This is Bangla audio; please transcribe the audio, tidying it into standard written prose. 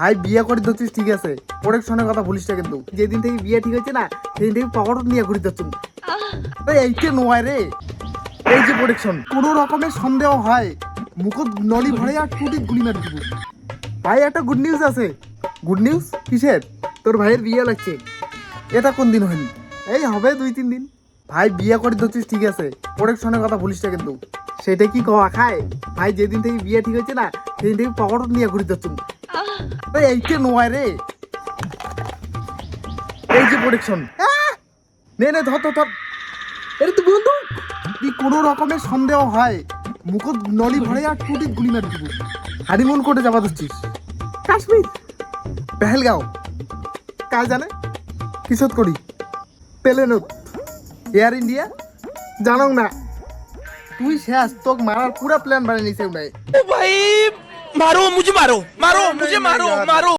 ভাই বিয়ে করে ধরছিস ঠিক আছে, প্রোটেকশনের কথা বলিস না কিন্তু। যেদিন থেকে বিয়ে ঠিক হয়েছে না সেদিন থেকে পকেট নিয়ে ঘুরে যাচ্ছ। এইটা নয় রে, এই যে প্রোটেকশন কোনো রকমের সন্দেহ হয় মুখ নলি ভরে আর টুটি গুলি মারি দিব। ভাই একটা গুড নিউজ আছে। গুড নিউজ কিসের? তোর ভাইয়ের বিয়ে লাগছে। এটা কোন দিন হয়নি? এই হবে 2-3 দিন। ভাই বিয়ে করে ধরছিস ঠিক আছে, প্রোটেকশনের কথা বলিস না কিন্তু। সেটা কি কওয়া খায়? ভাই যেদিন থেকে বিয়ে ঠিক হয়েছে না সেদিন থেকে পকেট নিয়ে ঘুরে যাচ্ছ। এইটা নয় রে, এই যে প্রোটেকশন। নে নে ধর ধর ধর। এটা তো বন্ধু, তুই কোনো রকমের সন্দেহ হয় মুখ নলি ভরে আর টুটি গুলি মারি দিব। হানিমুন কোর্টে যাবা ধরছিস? কাশ্মীর, পেহেলগাঁও, কাজ জানে কিসত করি প্লেনত, এয়ার ইন্ডিয়া জানো না? তুই শেষ, তোকে মারার পুরা প্ল্যান বানিয়ে নিছে। भाई मारो मुझे मारो मारो मुझे मारो मारो